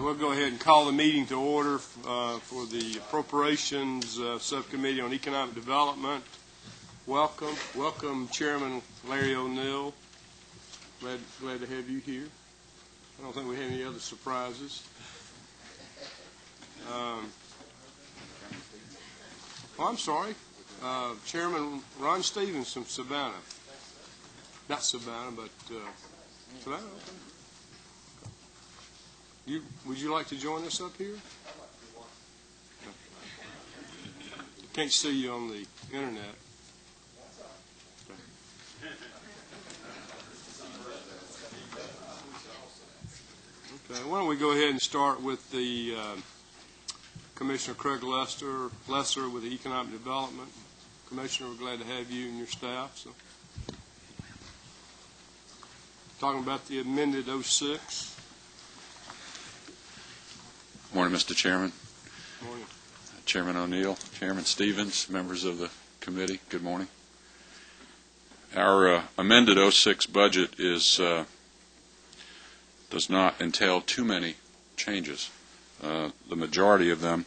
We'll go ahead and call the meeting to order for the Appropriations Subcommittee on Economic Development. Welcome, Chairman Larry O'Neill. Glad to have you here. I don't think we have any other surprises. I'm sorry. Chairman Ron Stevens from Savannah. Not Savannah, but Savannah. Okay. Would you like to join us up here? Can't see you on the internet. Okay, why don't we go ahead and start with the Commissioner Craig Lesser with the Economic Development. Commissioner, we're glad to have you and your staff. So, talking about the amended 06. Morning, Mr. Chairman. Morning. Chairman O'Neill, Chairman Stevens, members of the committee, good morning. Our amended 06 budget does not entail too many changes. The majority of them,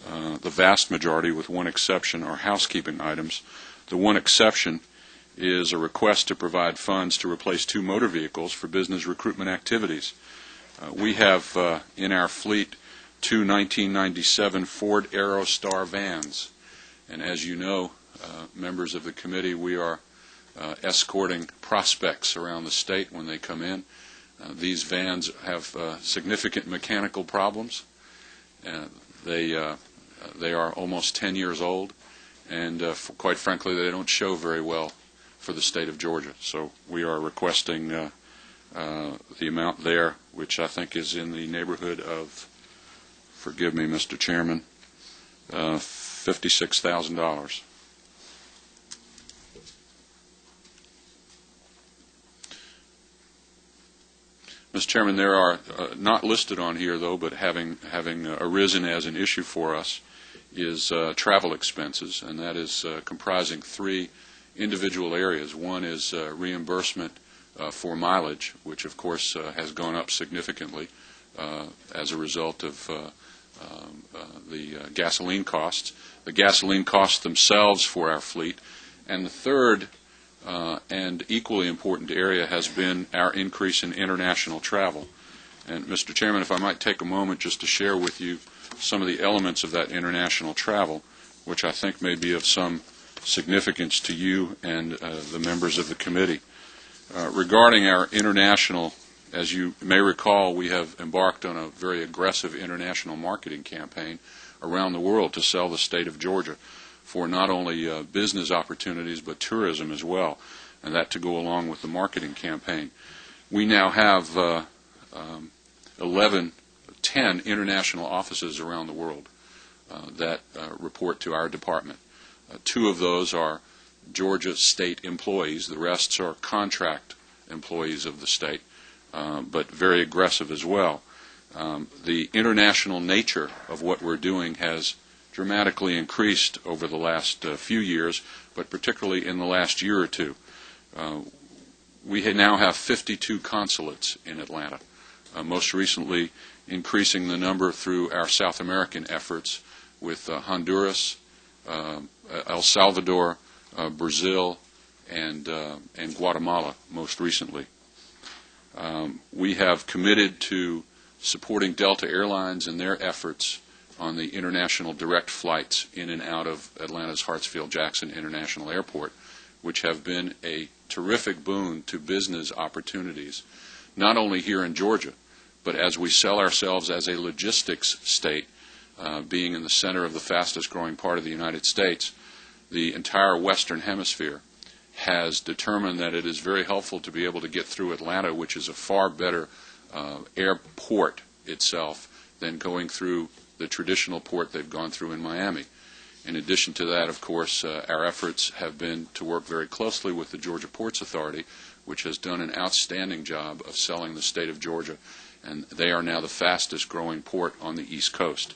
the vast majority with one exception, are housekeeping items. The one exception is a request to provide funds to replace 2 motor vehicles for business recruitment activities. We have in our fleet 2 1997 Ford Aerostar vans, and as you know, members of the committee, we are escorting prospects around the state when they come in. These vans have significant mechanical problems. They are almost 10 years old, and quite frankly, they don't show very well for the state of Georgia. So we are requesting the amount there, which I think is in the neighborhood of, forgive me, Mr. Chairman, $56,000. Mr. Chairman, there are not listed on here, though, but having arisen as an issue for us is travel expenses, and that is comprising 3 individual areas. One is reimbursement for mileage, which of course has gone up significantly as a result of the gasoline costs. The gasoline costs themselves for our fleet. And the third and equally important area has been our increase in international travel. And Mr. Chairman, if I might take a moment just to share with you some of the elements of that international travel, which I think may be of some significance to you and the members of the committee. Regarding our international, as you may recall, we have embarked on a very aggressive international marketing campaign around the world to sell the state of Georgia for not only business opportunities but tourism as well, and that to go along with the marketing campaign. We now have 10 international offices around the world that report to our department. 2 of those are Georgia state employees. The rest are contract employees of the state, but very aggressive as well. The international nature of what we're doing has dramatically increased over the last few years, but particularly in the last year or 2. We now have 52 consulates in Atlanta, most recently increasing the number through our South American efforts with Honduras, El Salvador, Brazil, and Guatemala most recently. We have committed to supporting Delta Airlines in their efforts on the international direct flights in and out of Atlanta's Hartsfield-Jackson International Airport, which have been a terrific boon to business opportunities, not only here in Georgia, but as we sell ourselves as a logistics state, being in the center of the fastest growing part of the United States, the entire Western Hemisphere has determined that it is very helpful to be able to get through Atlanta, which is a far better airport itself than going through the traditional port they've gone through in Miami. In addition to that, of course, our efforts have been to work very closely with the Georgia Ports Authority, which has done an outstanding job of selling the state of Georgia, and they are now the fastest growing port on the East Coast.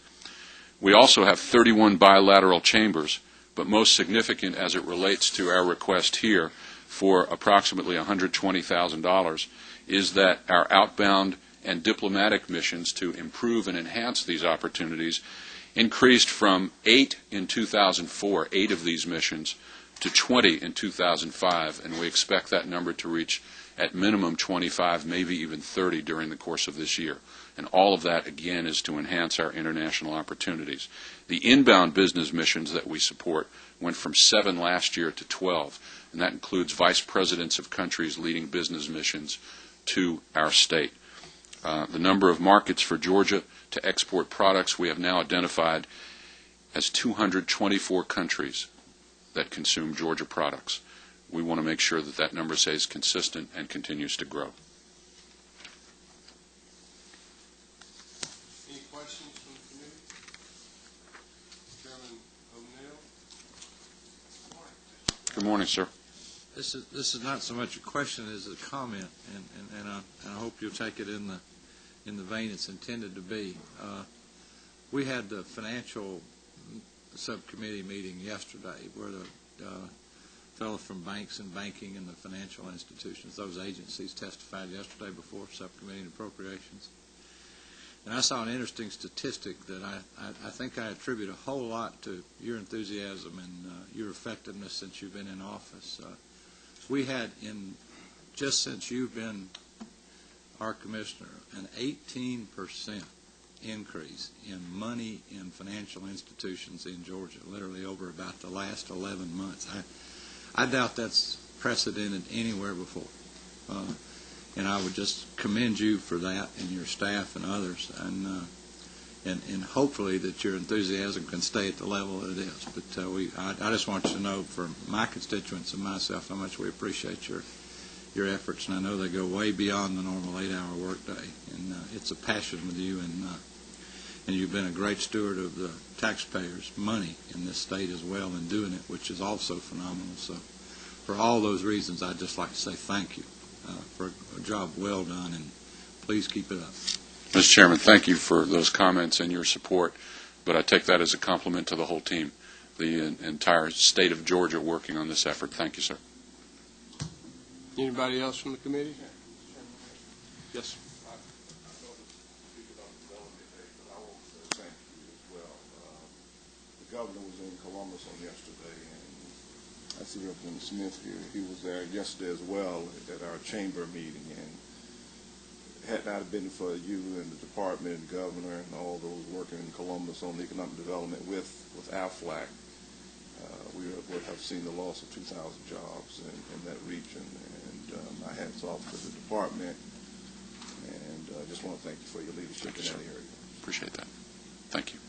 We also have 31 bilateral chambers, but most significant as it relates to our request here for approximately $120,000 is that our outbound and diplomatic missions to improve and enhance these opportunities increased from 8 in 2004, 8 of these missions, to 20 in 2005, and we expect that number to reach at minimum 25, maybe even 30 during the course of this year. And all of that, again, is to enhance our international opportunities. The inbound business missions that we support went from 7 last year to 12, and that includes vice presidents of countries leading business missions to our state. The number of markets for Georgia to export products we have now identified as 224 countries that consume Georgia products. We want to make sure that that number stays consistent and continues to grow. Any questions from the committee? Chairman O'Neill. Good morning, sir. This is not so much a question as a comment, and I hope you'll take it in the vein it's intended to be. We had the financial subcommittee meeting yesterday, where the fellow from banks and banking and the financial institutions, those agencies, testified yesterday before Subcommittee on Appropriations. And I saw an interesting statistic that I think I attribute a whole lot to your enthusiasm and your effectiveness since you've been in office. We had, just since you've been our commissioner, an 18% increase in money in financial institutions in Georgia, literally over about the last 11 months. I doubt that's precedented anywhere before. And I would just commend you for that, and your staff and others, and hopefully that your enthusiasm can stay at the level that it is. But I just want you to know, for my constituents and myself, how much we appreciate your efforts, and I know they go way beyond the normal 8-hour workday. And it's a passion with you, and you've been a great steward of the taxpayers' money in this state as well in doing it, which is also phenomenal. So for all those reasons, I'd just like to say thank you for a job well done, and please keep it up. Mr. Chairman, thank you for those comments and your support, but I take that as a compliment to the whole team, the entire state of Georgia working on this effort. Thank you, sir. Anybody else from the committee? Yes. The governor was in Columbus on yesterday, and I see Representative Smith here. He was there yesterday as well at our chamber meeting, and had not been for you and the department and the governor and all those working in Columbus on the economic development with AFLAC, we would have seen the loss of 2,000 jobs in that region. And my hats off to the department, and I just want to thank you for your leadership in that area. Appreciate that. Thank you.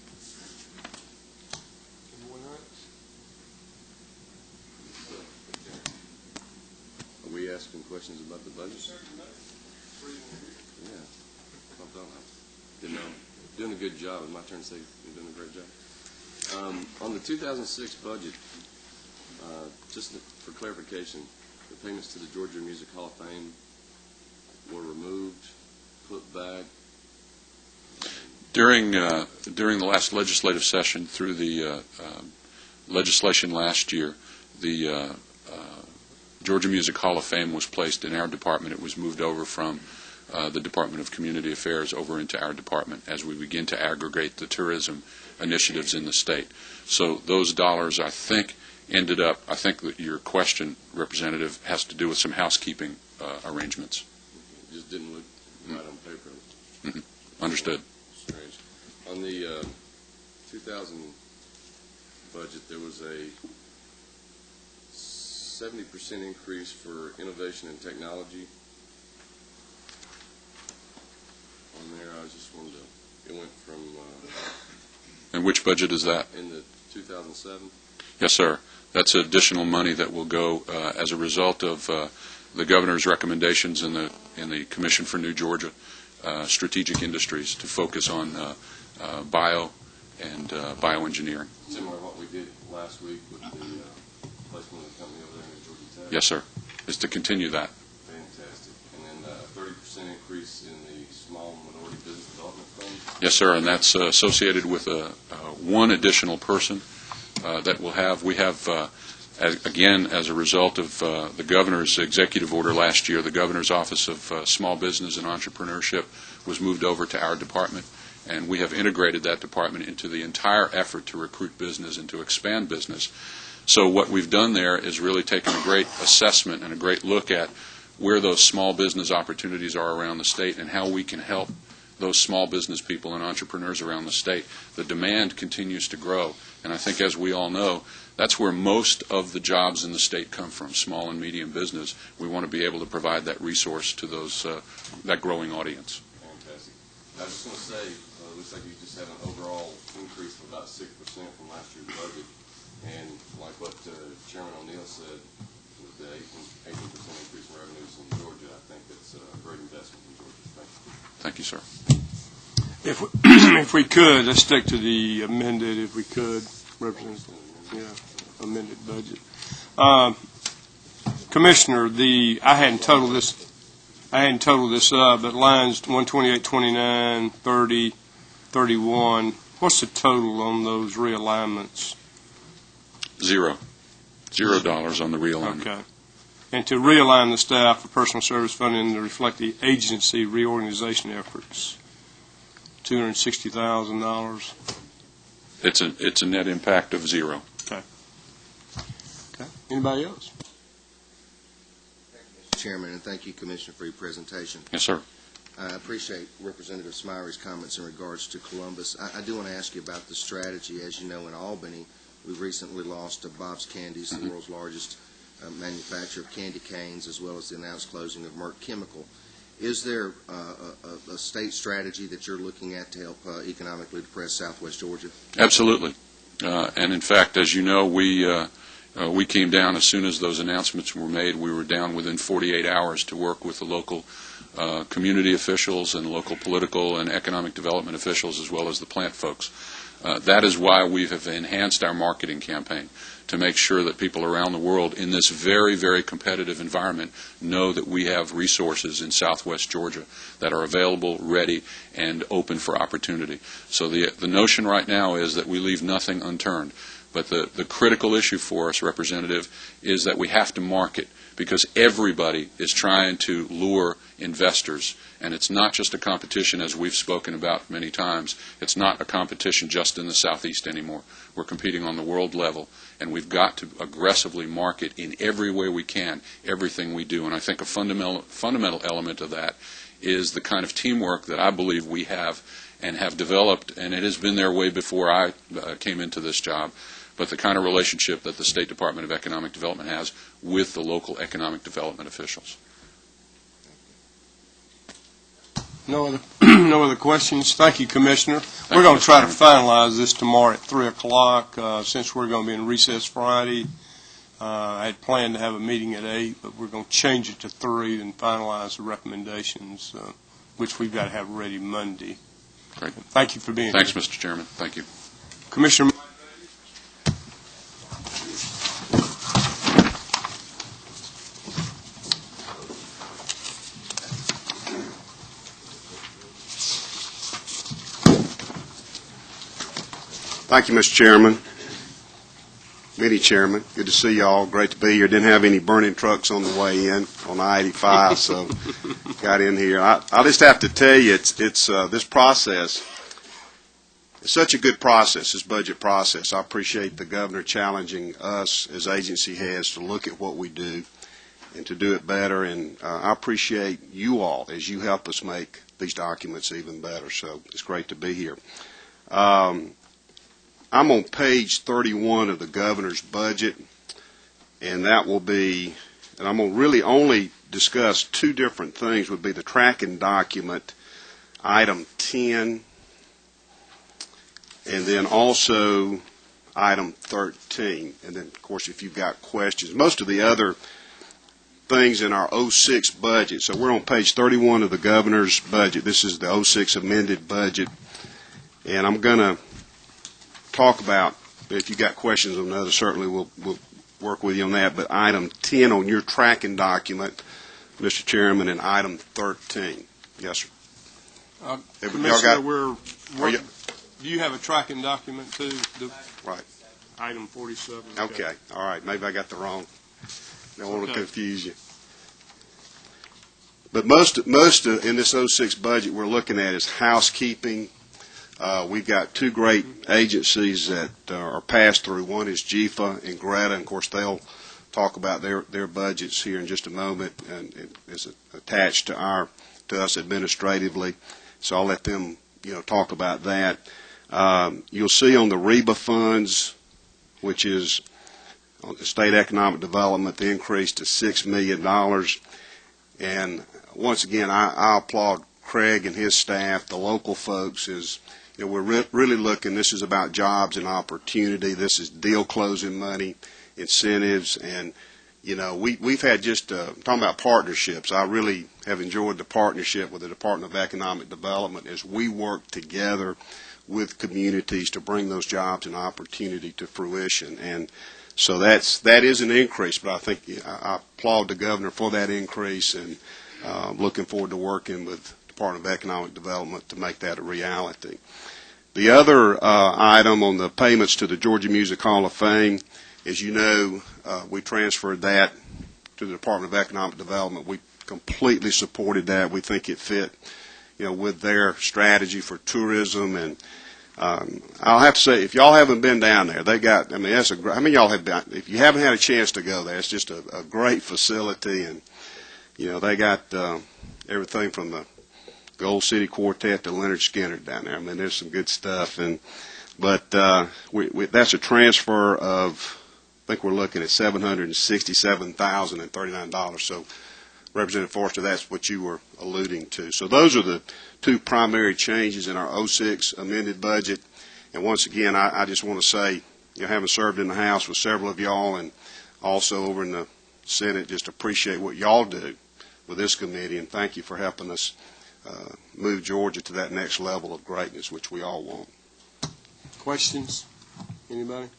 Are we asking questions about the budget? Yeah. Didn't know. Doing a good job. It's my turn to say you're doing a great job. On the 2006 budget, just for clarification, the payments to the Georgia Music Hall of Fame were removed, put back. During the last legislative session, through the legislation last year, the Georgia Music Hall of Fame was placed in our department. It was moved over from the Department of Community Affairs over into our department as we begin to aggregate the tourism initiatives in the state. So those dollars, I think, ended up, I think that your question, Representative, has to do with some housekeeping arrangements. It just didn't look right on paper. Mm-hmm. Understood. Strange. On the 2000 budget, there was a 70% increase for innovation and technology. On there, I just wanted to, it went from... And which budget is that? In the 2007. Yes, sir. That's additional money that will go as a result of the governor's recommendations in the Commission for New Georgia Strategic Industries to focus on bio and bioengineering. Similar to what we did last week with the placement of the company over there in Georgia Tech. Yes, sir. Is to continue that. Fantastic. And then a 30% increase in the Small Minority Business Development Fund. Yes, sir. And that's associated with one additional person that we have Again, as a result of the governor's executive order last year, the governor's Office of Small Business and Entrepreneurship was moved over to our department, and we have integrated that department into the entire effort to recruit business and to expand business. So what we've done there is really taken a great assessment and a great look at where those small business opportunities are around the state and how we can help those small business people and entrepreneurs around the state. The demand continues to grow, and I think, as we all know, that's where most of the jobs in the state come from, small and medium business. We want to be able to provide that resource to those that growing audience. Fantastic. I was just going to say, it looks like you just had an overall increase of about 6% from last year's budget, and like what Chairman O'Neill said, with the 18% increase in revenues in Georgia, I think it's a great investment in Georgia. Thank you, sir. If we could, let's stick to the amended, if we could, Representative. Yeah, amended budget. Commissioner, I hadn't totaled this up, but lines 128, 29, 30, 31. What's the total on those realignments? $0 on the realignment. Okay. And to realign the staff for personal service funding to reflect the agency reorganization efforts, $260,000. It's a net impact of 0. Okay. Anybody else? Thank you, Mr. Chairman, and thank you, Commissioner, for your presentation. Yes, sir. I appreciate Representative Smiley's comments in regards to Columbus. I do want to ask you about the strategy. As you know, in Albany, we recently lost Bob's Candies, the world's largest manufacturer of candy canes, as well as the announced closing of Merck Chemical. Is there a state strategy that you're looking at to help economically depressed Southwest Georgia? Absolutely. And in fact, as you know, we came down as soon as those announcements were made. We were down within 48 hours to work with the local community officials and local political and economic development officials, as well as the plant folks. That is why we have enhanced our marketing campaign, to make sure that people around the world in this very, very competitive environment know that we have resources in Southwest Georgia that are available, ready, and open for opportunity. So the notion right now is that we leave nothing unturned. But the critical issue for us, Representative, is that we have to market, because everybody is trying to lure investors. And it's not just a competition, as we've spoken about many times. It's not a competition just in the Southeast anymore. We're competing on the world level, and we've got to aggressively market in every way we can, everything we do. And I think a fundamental element of that is the kind of teamwork that I believe we have and have developed, and it has been there way before I came into this job, but the kind of relationship that the State Department of Economic Development has with the local economic development officials. No other questions? Thank you, Commissioner. We're going to try to finalize this tomorrow at 3 o'clock. Since we're going to be in recess Friday, I had planned to have a meeting at 8, but we're going to change it to 3 and finalize the recommendations, which we've got to have ready Monday. Great. Thank you for being here. Thanks, Mr. Chairman. Thank you. Commissioner. Thank you, Mr. Chairman. Committee Chairman, good to see you all. Great to be here. Didn't have any burning trucks on the way in on I-85, so got in here. I just have to tell you, it's this process. It's such a good process, this budget process. I appreciate the governor challenging us as agency heads to look at what we do and to do it better. And I appreciate you all as you help us make these documents even better. So it's great to be here. I'm on page 31 of the governor's budget, and that will be, and I'm going to really only discuss two different things, would be the tracking document, item 10, and then also item 13. And then, of course, if you've got questions. Most of the other things in our 06 budget, so we're on page 31 of the governor's budget. This is the 06 amended budget, and I'm going to talk about, if you got questions on that, certainly we'll work with you on that. But item 10 on your tracking document, Mr. Chairman, and item 13. Yes, sir. Commissioner, do you have a tracking document too? Right. Item 47. Okay, all right, maybe I got the wrong. Don't want to Okay. confuse you. But most in this '06 budget we're looking at is housekeeping. We've got two great agencies that are passed through. One is GFA and Greta, and of course they'll talk about their budgets here in just a moment, and it is attached to us administratively. So I'll let them talk about that. You'll see on the REBA funds, which is on the state economic development, the increase to $6 million. And once again, I applaud Craig and his staff, the local folks. We're really looking. This is about jobs and opportunity. This is deal closing money, incentives, and we've had just talking about partnerships. I really have enjoyed the partnership with the Department of Economic Development as we work together with communities to bring those jobs and opportunity to fruition. And so that is an increase, but I think I applaud the governor for that increase, and looking forward to working with the Department of Economic Development to make that a reality. The other item on the payments to the Georgia Music Hall of Fame, as you know, we transferred that to the Department of Economic Development. We completely supported that. We think it fit, with their strategy for tourism. And I'll have to say, if y'all haven't been down there, that's a great. How many of y'all have been? If you haven't had a chance to go there, it's just a great facility, and they got everything from the Gold City Quartet to Leonard Skinner down there. There's some good stuff, but that's a transfer of, I think we're looking at $767,039. So, Representative Forster, that's what you were alluding to. So those are the two primary changes in our '06 amended budget. And once again, I just want to say, having served in the House with several of y'all and also over in the Senate, just appreciate what y'all do with this committee, and thank you for helping us move Georgia to that next level of greatness, which we all want. Questions? Anybody?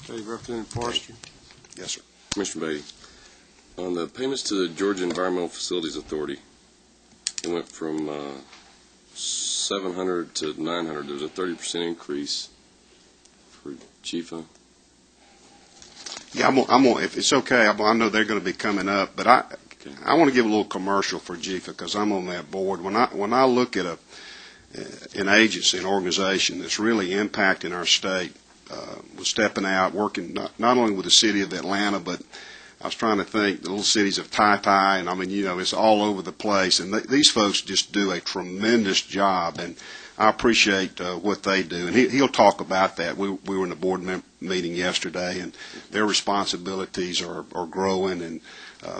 Okay, Representative Forster. Yes, sir. Commissioner Beatty, on the payments to the Georgia Environmental Facilities Authority, it went from 700 to 900. There was a 30% increase for GFA. Yeah, if it's okay, I know they're going to be coming up, but I want to give a little commercial for GFA because I'm on that board. When I look at an agency, an organization that's really impacting our state, was stepping out, working not only with the city of Atlanta, but I was trying to think the little cities of Tai, and it's all over the place. And these folks just do a tremendous job, and I appreciate what they do. And he'll talk about that. We were in the board meeting yesterday, and their responsibilities are growing, and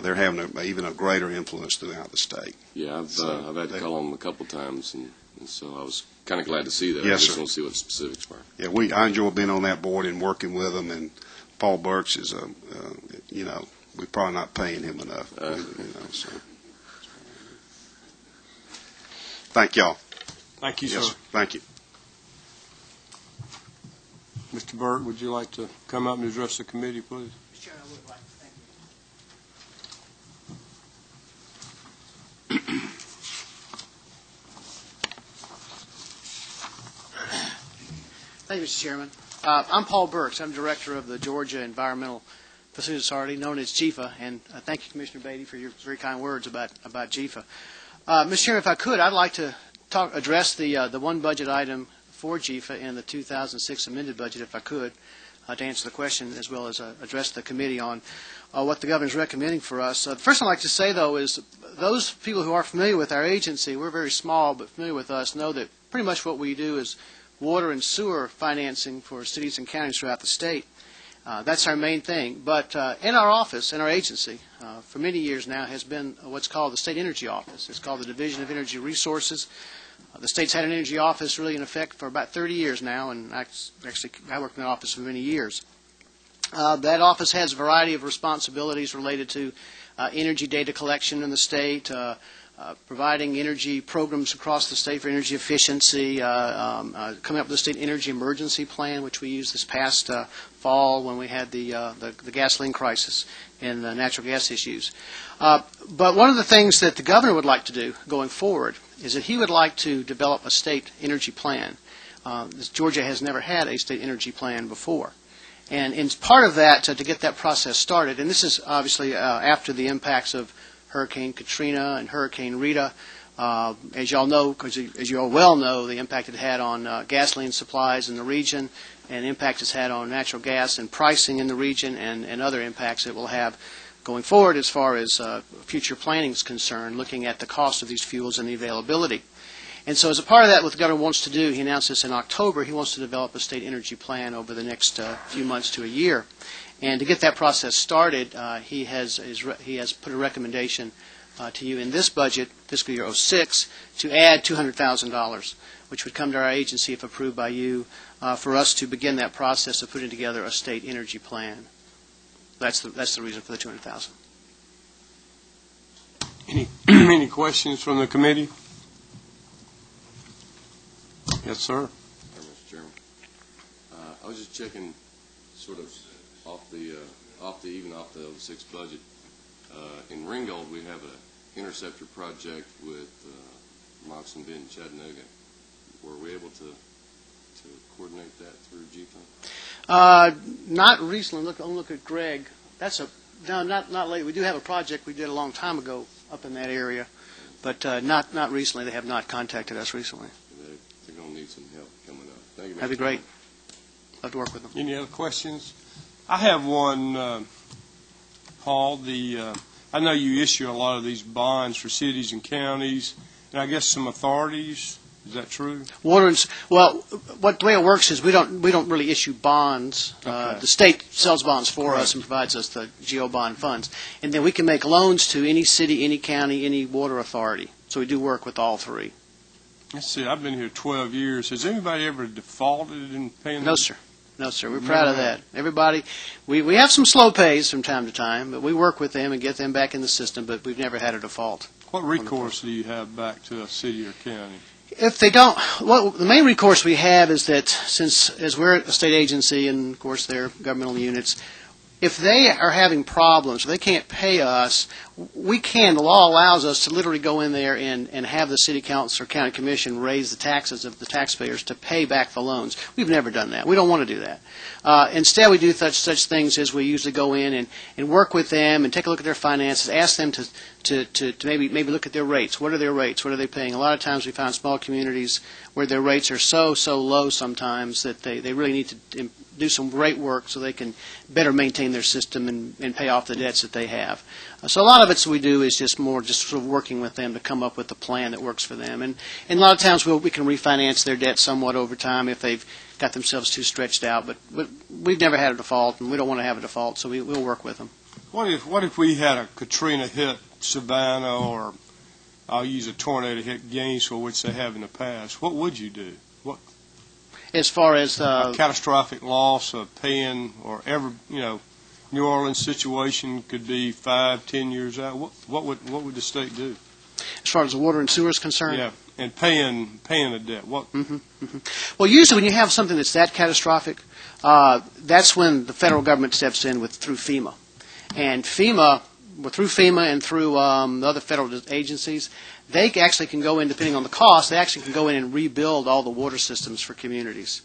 they're having even a greater influence throughout the state. Yeah, I've had to call on them a couple times, and so I was kind of glad to see that. Yes, I just sir. want to see what the specifics were. Yeah, I enjoy being on that board and working with them. And Paul Burks is we're probably not paying him enough. So. Thank y'all. Thank you, Yes, sir. thank you. Mr. Burt, would you like to come up and address the committee, please? Mr. Chairman, I would like to thank you. Thank you, Mr. Chairman. I'm Paul Burks. I'm Director of the Georgia Environmental Facilities Authority, known as GFA, and thank you, Commissioner Beatty, for your very kind words about GFA. Mr. Chairman, if I could, I'd like to address the one budget item for GFA in the 2006 amended budget, if I could, to answer the question as well as address the committee on what the governor is recommending for us. The first thing I'd like to say, though, is those people who are familiar with our agency, we're very small, but familiar with us, know that pretty much what we do is water and sewer financing for cities and counties throughout the state. That's our main thing. But in our office, in our agency, for many years now has been what's called the State Energy Office. It's called the Division of Energy Resources. The state's had an energy office really in effect for about 30 years now, and I worked in that office for many years. That office has a variety of responsibilities related to energy data collection in the state, providing energy programs across the state for energy efficiency, coming up with the state energy emergency plan, which we used this past fall when we had the gasoline crisis and the natural gas issues. But one of the things that the governor would like to do going forward is that he would like to develop a state energy plan Georgia has never had a state energy plan before. And in part of that, to get that process started, and this is obviously after the impacts of Hurricane Katrina and Hurricane Rita, as you all know, because as you all well know, the impact it had on gasoline supplies in the region, and the impact it's had on natural gas and pricing in the region, and other impacts it will have going forward as far as future planning is concerned, looking at the cost of these fuels and the availability. And so as a part of that, what the governor wants to do, he announced this in October, he wants to develop a state energy plan over the next few months to a year. And to get that process started, he has put a recommendation to you in this budget, fiscal year 06, to add $200,000, which would come to our agency if approved by you, for us to begin that process of putting together a state energy plan. That's the reason for the $200,000. Any questions from the committee? Yes, sir. Mr. Chairman. I was just checking sort of off the 06 budget. In Ringgold, we have an interceptor project with Moxon Bend, Chattanooga. Were we able to coordinate that through GFund? Not recently. Look at Greg. Not late. We do have a project we did a long time ago up in that area, but not recently. They have not contacted us recently. They're going to need some help coming up. Thank you, Mr. That'd be great. Love to work with them. Any other questions? I have one, Paul. I know you issue a lot of these bonds for cities and counties, and I guess some authorities. Is that true? Well, the way it works is we don't really issue bonds. Okay. The state sells bonds for us and provides us the GO bond funds, and then we can make loans to any city, any county, any water authority. So we do work with all three. Let's see. I've been here 12 years. Has anybody ever defaulted in paying? No, sir. No, sir. We're proud of that. Everybody, we have some slow pays from time to time, but we work with them and get them back in the system, but we've never had a default. What recourse do you have back to a city or county? If they don't, the main recourse we have is that as we're a state agency and, of course, they're governmental units, if they are having problems, if they can't pay us, the law allows us to literally go in there and have the city council or county commission raise the taxes of the taxpayers to pay back the loans. We've never done that. We don't want to do that. Instead, we do such things as we usually go in and work with them and take a look at their finances, ask them to maybe look at their rates. What are their rates? What are they paying? A lot of times we find small communities where their rates are so low sometimes that they really need to do some great work so they can better maintain their system and pay off the debts that they have. So a lot of it we do is just sort of working with them to come up with a plan that works for them. And a lot of times we can refinance their debt somewhat over time if they've got themselves too stretched out. But we've never had a default, and we don't want to have a default, so we'll work with them. What if we had a Katrina hit Savannah, or I'll use a tornado hit Gainesville, which they have in the past? What would you do? As far as a catastrophic loss of paying, or New Orleans situation could be 5-10 years out. What would the state do? As far as the water and sewer is concerned? Yeah, and paying a debt. What? Well, usually when you have something that's that catastrophic, that's when the federal government steps in through FEMA. And through FEMA and through the other federal agencies, they actually can go in, depending on the cost, they actually can go in and rebuild all the water systems for communities.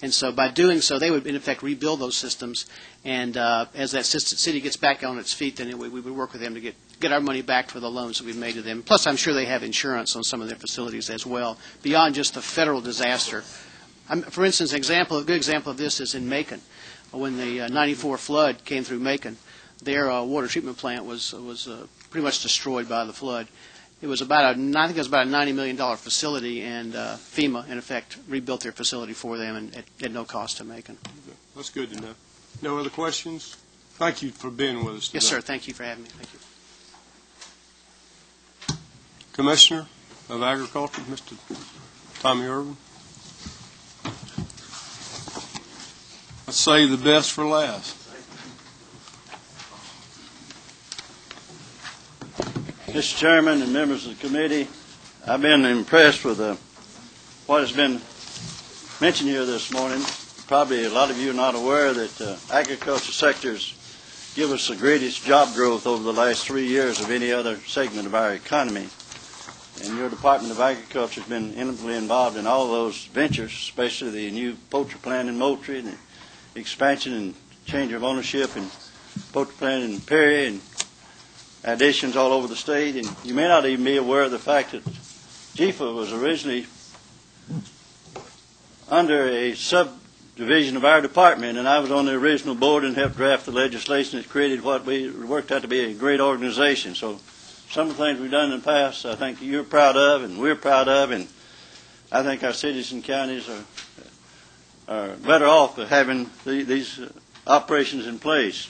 And so by doing so, they would, in effect, rebuild those systems. And as that city gets back on its feet, then we would work with them to get our money back for the loans that we've made to them. Plus, I'm sure they have insurance on some of their facilities as well, beyond just the federal disaster. For instance, a good example of this is in Macon. When the 94 flood came through Macon, their water treatment plant was pretty much destroyed by the flood. It was about a $90 million facility, and FEMA, in effect, rebuilt their facility for them and at no cost to Macon. That's good to know. No other questions? Thank you for being with us today. Yes, sir. Thank you for having me. Thank you. Commissioner of Agriculture, Mr. Tommy Irvin. Let's save the best for last. Mr. Chairman and members of the committee, I've been impressed with what has been mentioned here this morning. Probably a lot of you are not aware that agriculture sectors give us the greatest job growth over the last 3 years of any other segment of our economy. and your Department of Agriculture has been intimately involved in all those ventures, especially the new poultry plant in Moultrie and the expansion and change of ownership in poultry plant in Perry and additions all over the state. And you may not even be aware of the fact that JIFA was originally under a subdivision of our department, and I was on the original board and helped draft the legislation that created what we worked out to be a great organization. So some of the things we've done in the past, I think you're proud of and we're proud of, and I think our cities and counties are better off for having these operations in place.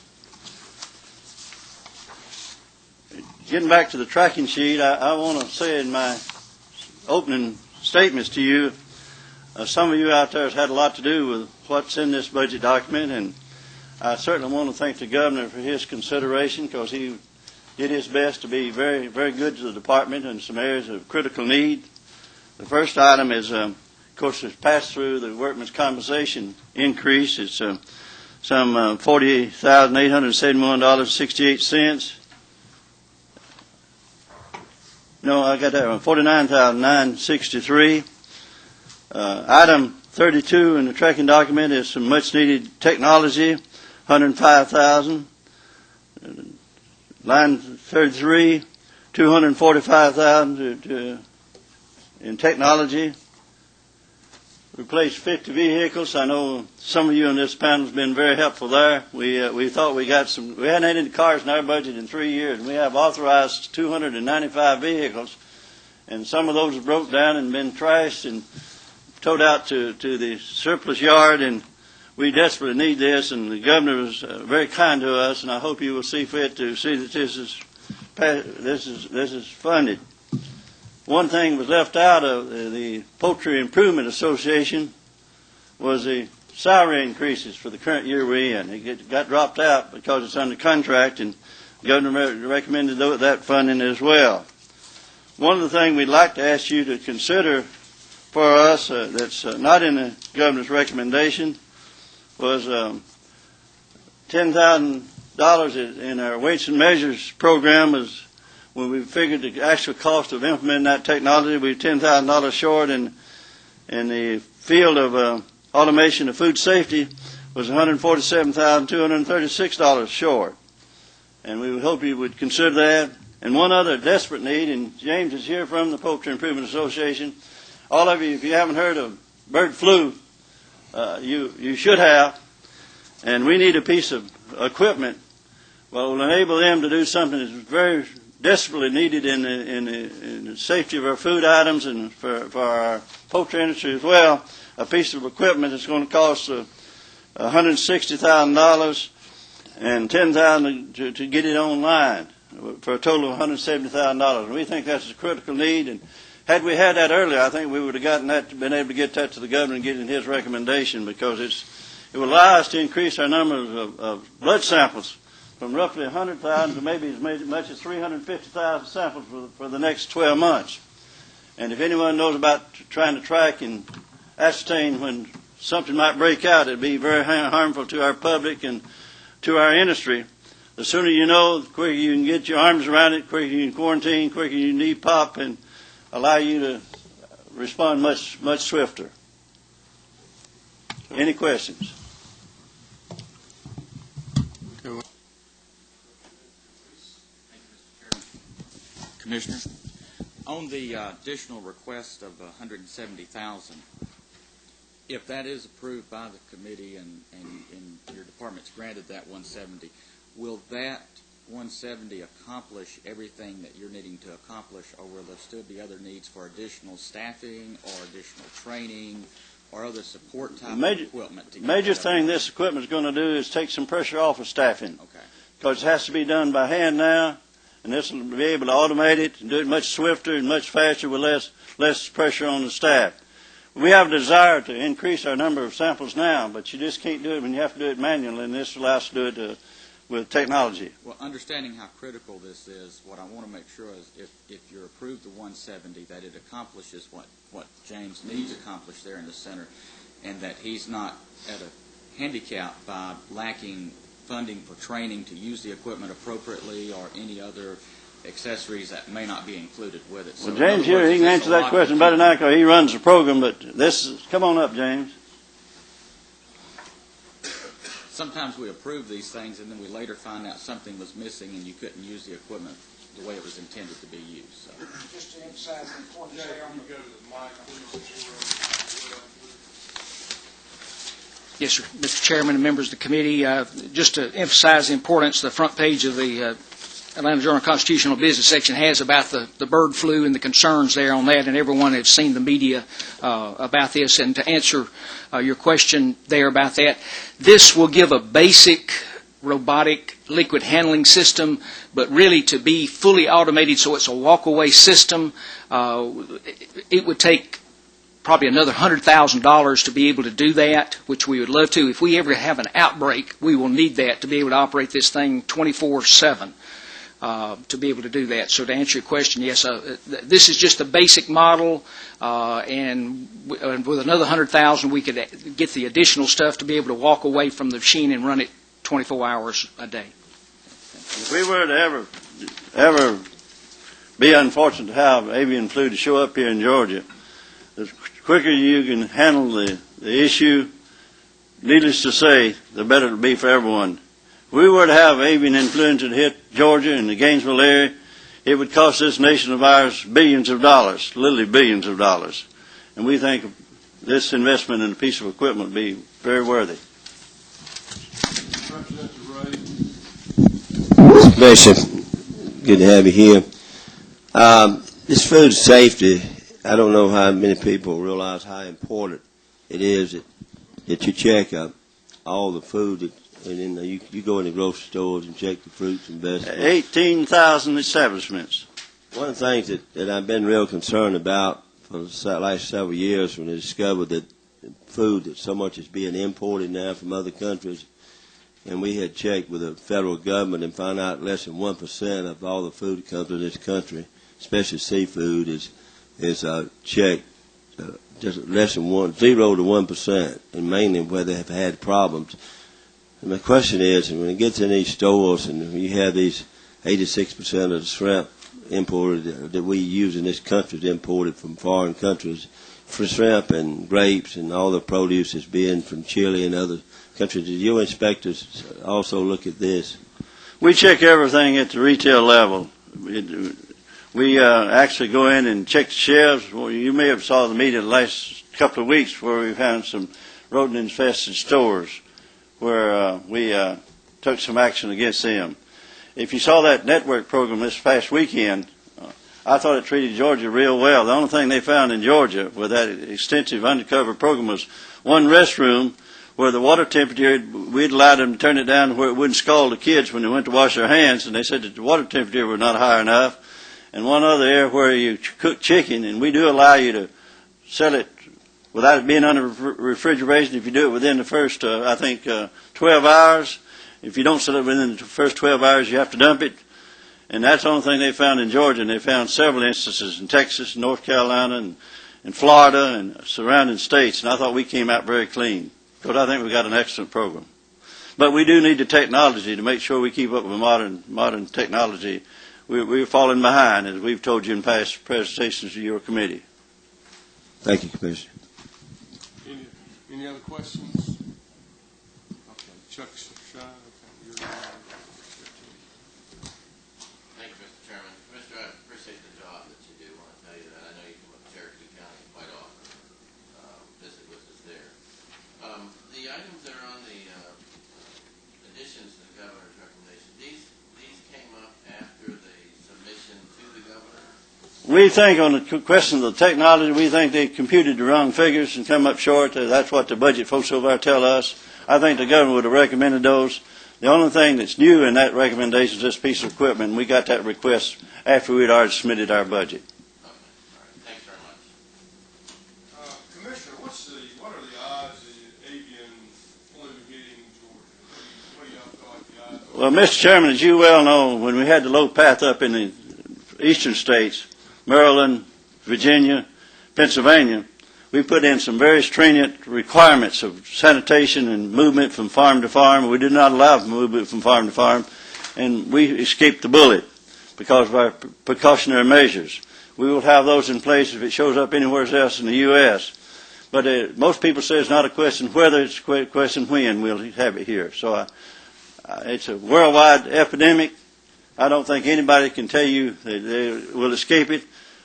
Getting back to the tracking sheet, I want to say in my opening statements to you, some of you out there has had a lot to do with what's in this budget document, and I certainly want to thank the governor for his consideration, because he did his best to be very, very good to the department in some areas of critical need. The first item is, of course, it's passed through the workman's compensation increase. It's some $40,871.68. No, I got that one. $49,963. Item 32 in the tracking document is some much-needed technology, $105,000. Line 33, $245,000 in technology. Replaced 50 vehicles. I know some of you on this panel has been very helpful there. We thought we got some. We hadn't had any cars in our budget in 3 years, and we have authorized 295 vehicles, and some of those have broke down and been trashed and towed out to the surplus yard, and we desperately need this, and the governor was very kind to us, and I hope you will see fit to see that this is funded. One thing was left out of the Poultry Improvement Association was the salary increases for the current year we're in. It got dropped out because it's under contract, and the governor recommended that funding as well. One of the things we'd like to ask you to consider for us that's not in the governor's recommendation was $10,000 in our weights and measures program. Was when we figured the actual cost of implementing that technology, we were $10,000 short, and in the field of automation of food safety was $147,236 short. And we would hope you would consider that. And one other desperate need, and James is here from the Poultry Improvement Association. All of you, if you haven't heard of bird flu, you should have. And we need a piece of equipment that will enable them to do something that's very desperately needed in the safety of our food items and for our poultry industry as well. A piece of equipment that's going to cost $160,000 and $10,000 to get it online for a total of $170,000. And we think that's a critical need. And had we had that earlier, I think we would have been able to get that to the governor and get in his recommendation, because it will allow us to increase our number of blood samples from roughly 100,000 to maybe as much as 350,000 samples for the next 12 months. And if anyone knows about trying to track and ascertain when something might break out, it would be very harmful to our public and to our industry. The sooner you know, the quicker you can get your arms around it, the quicker you can quarantine, the quicker you need pop, and allow you to respond much swifter. Any questions? Commissioner, on the additional request of $170,000, if that is approved by the committee and your department's granted that $170,000, will that $170,000 accomplish everything that you're needing to accomplish, or will there still be other needs for additional staffing or additional training or other support type of equipment? Major thing this equipment is going to do is take some pressure off of staffing. Okay. Because it has to be done by hand now, and this will be able to automate it and do it much swifter and much faster with less pressure on the staff. We have a desire to increase our number of samples now, but you just can't do it when you have to do it manually, and this allows us to do it with technology. Well, understanding how critical this is, what I want to make sure is if you're approved the $170,000, that it accomplishes what James needs accomplished there in the center, and that he's not at a handicap by lacking funding for training to use the equipment appropriately or any other accessories that may not be included with it. So Well, in James other here, words, he it's can just answer a that lot question of better than I can. He runs the program, but come on up, James. Sometimes we approve these things and then we later find out something was missing and you couldn't use the equipment the way it was intended to be used. So. Just to emphasize the importance there on the... Yes, sir. Mr. Chairman and members of the committee, just to emphasize the importance, the front page of the Atlanta Journal-Constitutional Business section has about the bird flu and the concerns there on that, and everyone has seen the media about this. And to answer your question there about that, this will give a basic robotic liquid handling system, but really to be fully automated so it's a walk-away system, it would take probably another $100,000 to be able to do that, which we would love to. If we ever have an outbreak, we will need that to be able to operate this thing 24/7 to be able to do that. So to answer your question, yes, this is just a basic model, and with another $100,000, we could get the additional stuff to be able to walk away from the machine and run it 24 hours a day. If we were to ever be unfortunate to have avian flu to show up here in Georgia, the quicker you can handle the issue, needless to say, the better it'll be for everyone. If we were to have avian influenza to hit Georgia and the Gainesville area, it would cost this nation of ours billions of dollars, literally billions of dollars. And we think this investment in a piece of equipment would be very worthy. Bishop, good to have you here. This food safety, I don't know how many people realize how important it is that you check all the food and then you go in the grocery stores and check the fruits and vegetables. 18,000 establishments. One of the things that I've been real concerned about for the last several years when I discovered that food that so much is being imported now from other countries, and we had checked with the federal government and found out less than 1% of all the food that comes to this country, especially seafood, is checked just less than 0 to 1%, and mainly where they have had problems. And my question is, when it gets in these stores and you have these 86% of the shrimp imported that we use in this country is imported from foreign countries, for shrimp and grapes and all the produce is being from Chile and other countries. Did your inspectors also look at this? We check everything at the retail level. We actually go in and check the shelves. Well, you may have saw the media the last couple of weeks where we found some rodent-infested stores where we took some action against them. If you saw that network program this past weekend, I thought it treated Georgia real well. The only thing they found in Georgia with that extensive undercover program was one restroom where the water temperature, we'd allowed them to turn it down where it wouldn't scald the kids when they went to wash their hands, and they said that the water temperature was not high enough. And one other area where you cook chicken, and we do allow you to sell it without it being under refrigeration if you do it within the first, 12 hours. If you don't sell it within the first 12 hours, you have to dump it. And that's the only thing they found in Georgia, and they found several instances in Texas, North Carolina, and Florida, and surrounding states. And I thought we came out very clean, because I think we've got an excellent program. But we do need the technology to make sure we keep up with modern technology. We're falling behind, as we've told you in past presentations to your committee. Thank you, Commissioner. Any other questions? Okay, Chuck Shy. Okay, Thank you, Mr. Chairman. Commissioner, I appreciate the job that you do. I want to tell you that. I know you come up to Cherokee County quite often, visit with us there. The items that are on the additions to the governor's recommendation, these came up after the submission to the governor? We think on the question of the technology, we think they computed the wrong figures and come up short. That's what the budget folks over there tell us. I think the governor would have recommended those. The only thing that's new in that recommendation is this piece of equipment, and we got that request after we had already submitted our budget. Okay. All right. Thanks very much. Commissioner, what are the odds of avian flu hitting Georgia? What do y'all feel like the odds are? Well, Mr. Chairman, as you well know, when we had the low path up in the eastern states, Maryland, Virginia, Pennsylvania, we put in some very stringent requirements of sanitation and movement from farm to farm. We did not allow movement from farm to farm, and we escaped the bullet. because of our precautionary measures. We will have those in place if it shows up anywhere else in the U.S. But most people say it's not a question whether, it's a question when we'll have it here. So it's a worldwide epidemic. I don't think anybody can tell you that they will escape it.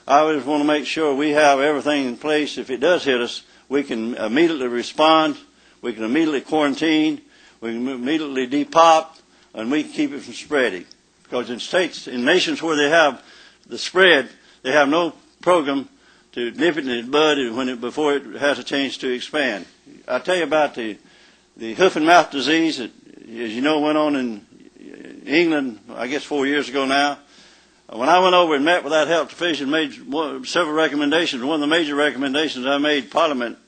I always want to make sure we have everything in place. If it does hit us, we can immediately respond, we can immediately quarantine, we can immediately depop, and we can keep it from spreading. Because in states, in nations where they have the spread, they have no program to nip it in the bud before it has a chance to expand. I'll tell you about the hoof and mouth disease that, as you know, went on in England, I guess 4 years ago now. When I went over and met with that health division, made several recommendations. One of the major recommendations I made, Parliament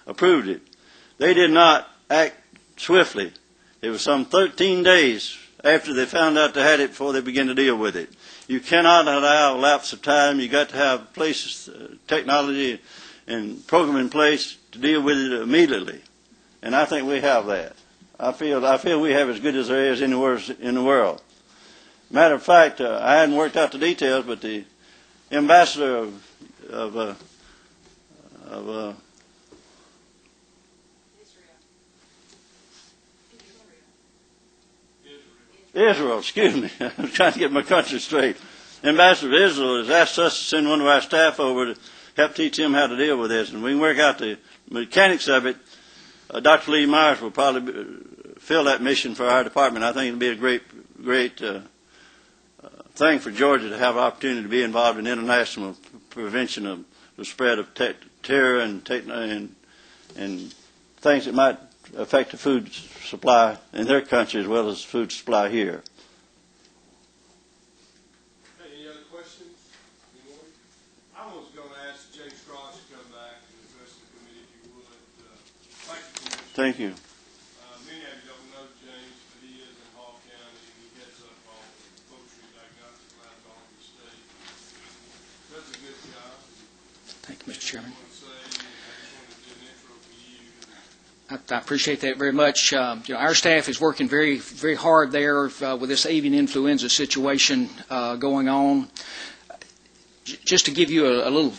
approved it. They did not act swiftly. It was some 13 days after they found out they had it before they began to deal with it. You cannot allow a lapse of time. You got to have places, technology, and program in place to deal with it immediately. And I think we have that. I feel we have as good as there is anywhere in the world. Matter of fact, I hadn't worked out the details, but the ambassador of Israel, excuse me, I'm trying to get my country straight. Ambassador of Israel has asked us to send one of our staff over to help teach them how to deal with this, and we can work out the mechanics of it. Dr. Lee Myers will probably fill that mission for our department. I think it'll be a great thing for Georgia to have an opportunity to be involved in international prevention of the spread of terror and things that might affect the food supply in their country as well as food supply here. Any other questions? Anyone? I was going to ask James Cross to come back and address the committee if you would. Thank you, Commissioner. Thank you. Many of you don't know James, but he is in Hall County, and he heads up all the poultry diagnostic labs all over the state. Does a good job. Thank you, Mr. Chairman. I just wanted to do an intro for you. I appreciate that very much. Our staff is working very, very hard there with this avian influenza situation going on. Just to give you a little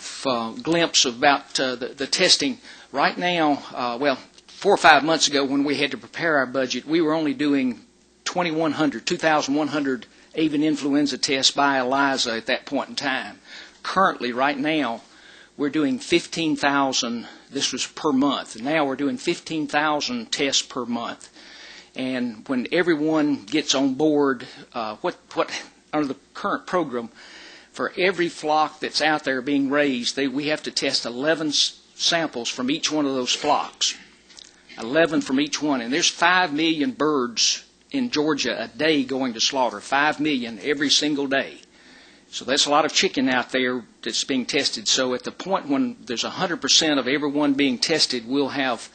glimpse about the testing, right now, 4 or 5 months ago when we had to prepare our budget, we were only doing 2,100 avian influenza tests by ELISA at that point in time. Currently, right now, we're doing 15,000. This was per month. Now we're doing 15,000 tests per month. And when everyone gets on board, what under the current program, for every flock that's out there being raised, we have to test 11 samples from each one of those flocks. 11 from each one. And there's 5 million birds in Georgia a day going to slaughter. 5 million every single day. So that's a lot of chicken out there that's being tested. So at the point when there's 100% of everyone being tested, we'll have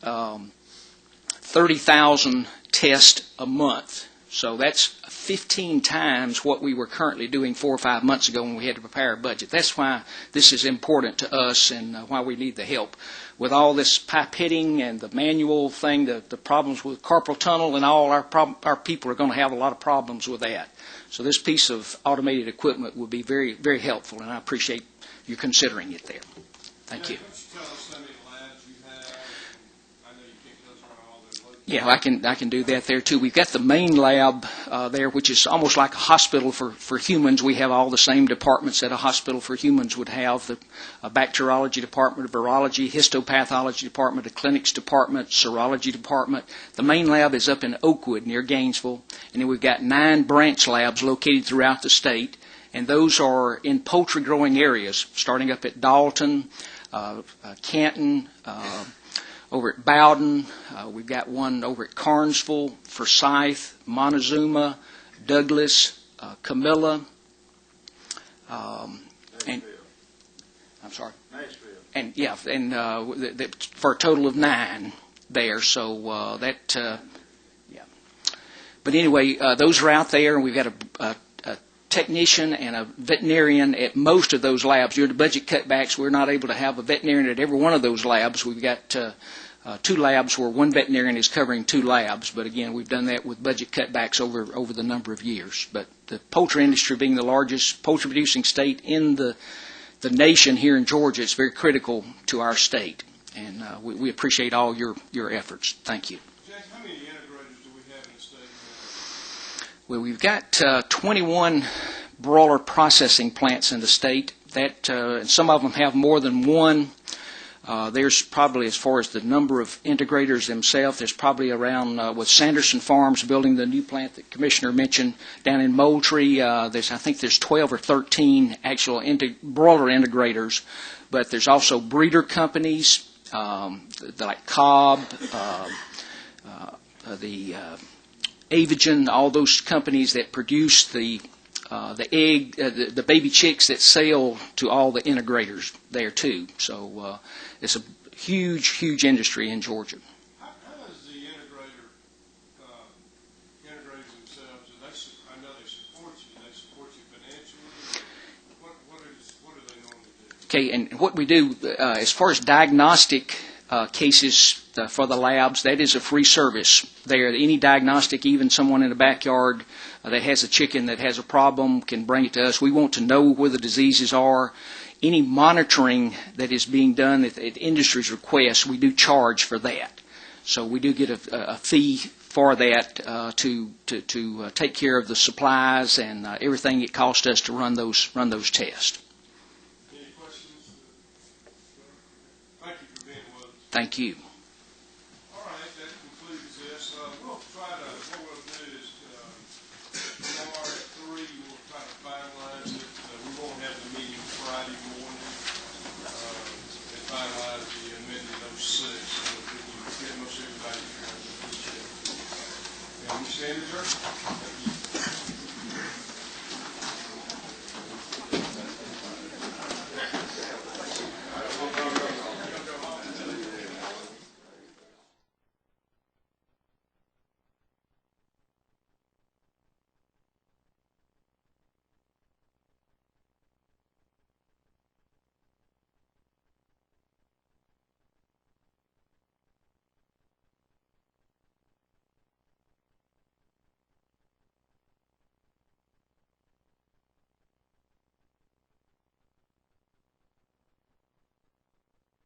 30,000 tests a month. So that's 15 times what we were currently doing 4 or 5 months ago when we had to prepare our budget. That's why this is important to us and why we need the help. With all this pipetting and the manual thing, the problems with carpal tunnel and all, our people are going to have a lot of problems with that. So this piece of automated equipment will be very, very helpful, and I appreciate you considering it there. Thank you. Why don't you tell us how many labs you have? I know you can't tell us where all they're located. Yeah, I can do that there too. We've got the main lab there, which is almost like a hospital for humans. We have all the same departments that a hospital for humans would have: the bacteriology department, a virology, histopathology department, a clinics department, serology department. The main lab is up in Oakwood near Gainesville, and then we've got 9 branch labs located throughout the state, and those are in poultry growing areas, starting up at Dalton, Canton, over at Bowden. We've got one over at Carnesville, Forsyth, Montezuma, Douglas, Camilla, and I'm sorry. Nashville. And yeah, and for a total of 9 there. So yeah. But anyway, those are out there, and we've got a technician and a veterinarian at most of those labs. Due to budget cutbacks, we're not able to have a veterinarian at every one of those labs. We've got 2 labs where one veterinarian is covering 2 labs. But again, we've done that with budget cutbacks over the number of years. But the poultry industry being the largest poultry producing state in the nation here in Georgia, it's very critical to our state. And we appreciate all your efforts. Thank you. Jack, how many integrators do we have in the state? Well, we've got 21 broiler processing plants in the state. And some of them have more than one. There's probably, as far as the number of integrators themselves, there's probably around, with Sanderson Farms building the new plant that Commissioner mentioned down in Moultrie, I think there's 12 or 13 actual broiler integrators, but there's also breeder companies like Cobb, the Avigen, all those companies that produce the egg, the baby chicks that sell to all the integrators there too. So it's a huge industry in Georgia. How does the integrators themselves? I know they support you. They support you financially. What do they normally do? Okay, and what we do as far as diagnostic cases for the labs, that is a free service there. Any diagnostic, even someone in the backyard that has a chicken that has a problem can bring it to us. We want to know where the diseases are. Any monitoring that is being done at industry's request, we do charge for that. So we do get a fee for that to take care of the supplies and everything it costs us to run those tests. Any questions? Thank you for being with us. Thank you.